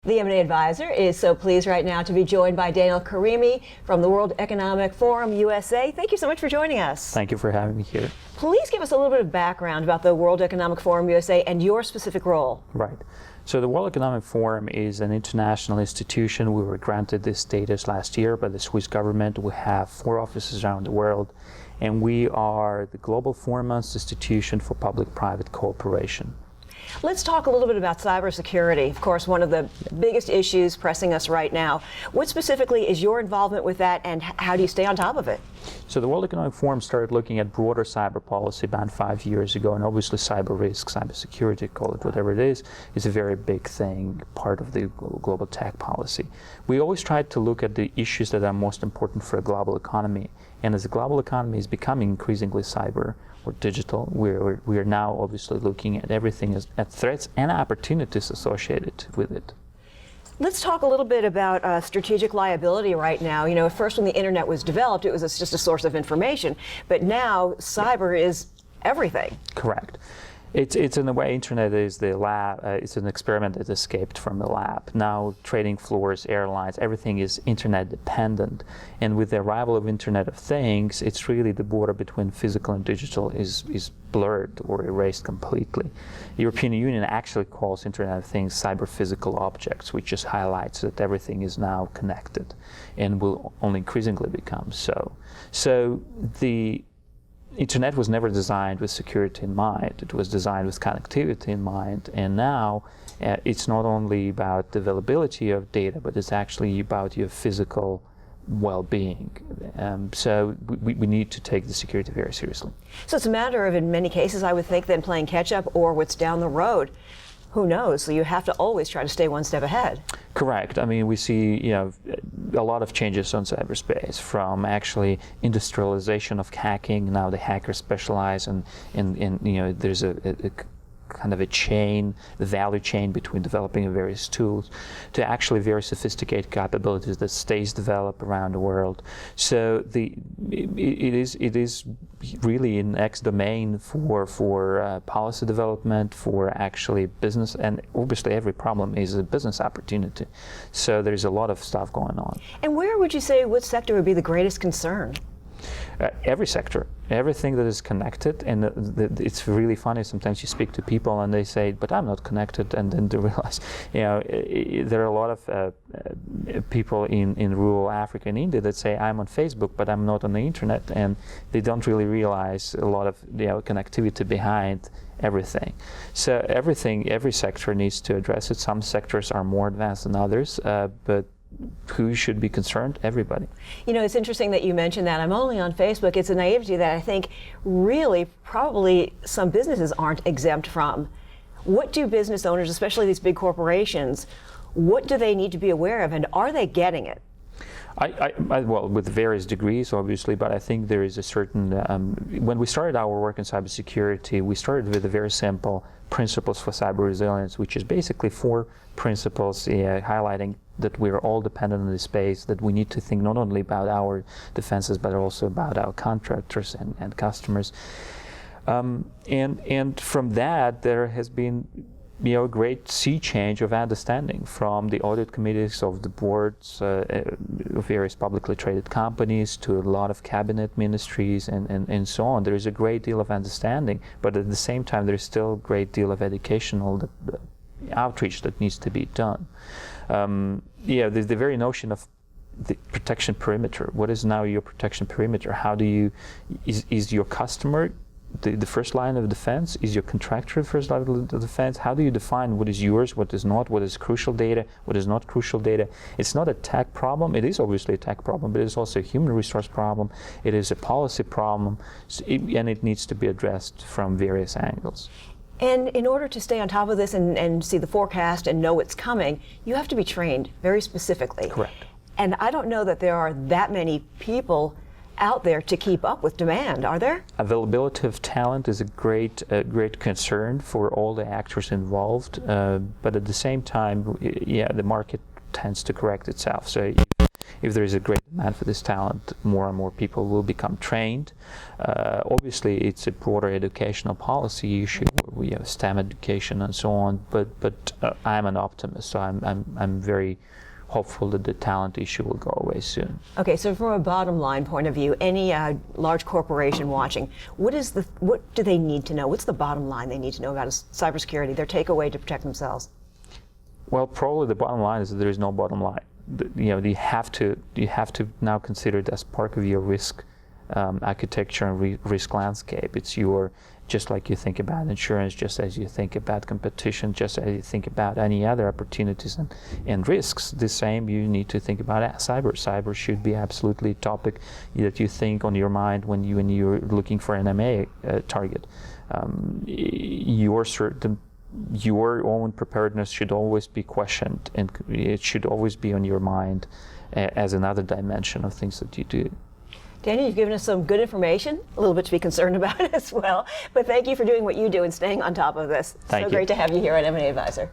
The M&A Advisor is so pleased right now to be joined by Danil Kerimi from the World Economic Forum USA. Thank you so much for joining us. Thank you for having me here. Please give us a little bit of background about the World Economic Forum USA and your specific role. Right. So the World Economic Forum is an international institution. We were granted this status last year by the Swiss government. We have 4 offices around the world, and we are the global foremost institution for public-private cooperation. Let's talk a little bit about cybersecurity. Of course, one of the biggest issues pressing us right now. What specifically is your involvement with that, and how do you stay on top of it? So the World Economic Forum started looking at broader cyber policy about 5 years ago, and obviously cyber risk, cybersecurity, call it whatever it is a very big thing, part of the global tech policy. We always tried to look at the issues that are most important for a global economy, and as the global economy is becoming increasingly cyber or digital, we are now obviously looking at everything at threats and opportunities associated with it. Let's talk a little bit about strategic liability right now. You know, at first when the internet was developed, it was just a source of information, but now cyber is everything. Correct. It's in a way, internet is the lab, it's an experiment that escaped from the lab. Now trading floors, airlines, everything is internet dependent. And with the arrival of Internet of Things, it's really the border between physical and digital is blurred or erased completely. The European Union actually calls Internet of Things cyber-physical objects, which just highlights that everything is now connected and will only increasingly become so. So the Internet was never designed with security in mind. It was designed with connectivity in mind, and now it's not only about the availability of data, but it's actually about your physical well-being. So we need to take the security very seriously. So it's a matter of, in many cases, I would think, then playing catch-up or what's down the road. Who knows? So you have to always try to stay one step ahead. Correct. I mean, we see, a lot of changes on cyberspace, from actually industrialization of hacking. Now the hackers specialize in there's a kind of a chain, the value chain between developing various tools, to actually very sophisticated capabilities that stays developed around the world. So it is really an X domain for policy development, for actually business, and obviously every problem is a business opportunity. So there's a lot of stuff going on. And where would you say, what sector would be the greatest concern? Every sector, everything that is connected, and it's really funny. Sometimes you speak to people and they say, "But I'm not connected," and then they realize, there are a lot of people in rural Africa and India that say, "I'm on Facebook, but I'm not on the internet," and they don't really realize a lot of connectivity behind everything. So every sector needs to address it. Some sectors are more advanced than others, but who should be concerned? Everybody. You know, it's interesting that you mentioned that. I'm only on Facebook. It's a naivety that I think really probably some businesses aren't exempt from. What do business owners, especially these big corporations, what do they need to be aware of, and are they getting it? Well, with various degrees, obviously, but I think there is a certain, when we started our work in cybersecurity, we started with a very simple principles for cyber resilience, which is basically 4 principles highlighting that we're all dependent on this space, that we need to think not only about our defenses, but also about our contractors and customers. And from that, there has been a great sea change of understanding from the audit committees of the boards of various publicly traded companies to a lot of cabinet ministries and so on. There is a great deal of understanding, but at the same time there is still a great deal of educational outreach that needs to be done. There's the very notion of the protection perimeter. What is now your protection perimeter? How do you, is your customer the first line of defense? Is your contractor the first line of defense? How do you define what is yours, what is not, what is crucial data, what is not crucial data? It's not a tech problem. It is obviously a tech problem, but it is also a human resource problem. It is a policy problem, and it needs to be addressed from various angles. And in order to stay on top of this and see the forecast and know what's coming, you have to be trained very specifically. Correct. And I don't know that there are that many people out there to keep up with demand, are there? Availability of talent is a great concern for all the actors involved, but at the same time, the market tends to correct itself. So if there is a great demand for this talent, more and more people will become trained. Obviously, it's a broader educational policy issue. We have STEM education and so on. But I'm an optimist, so I'm very hopeful that the talent issue will go away soon. Okay, so from a bottom line point of view, any large corporation watching, what do they need to know? What's the bottom line they need to know about cybersecurity, their takeaway to protect themselves? Well, probably the bottom line is that there is no bottom line. You have to now consider it as part of your risk architecture and risk landscape. It's just like you think about insurance, just as you think about competition, just as you think about any other opportunities and risks. The same you need to think about cyber. Cyber should be absolutely a topic that you think on your mind when you're looking for an M&A target. Your own preparedness should always be questioned, and it should always be on your mind as another dimension of things that you do. Danil, you've given us some good information, a little bit to be concerned about as well, but thank you for doing what you do and staying on top of this. Thank you. So great to have you here at M&A Advisor.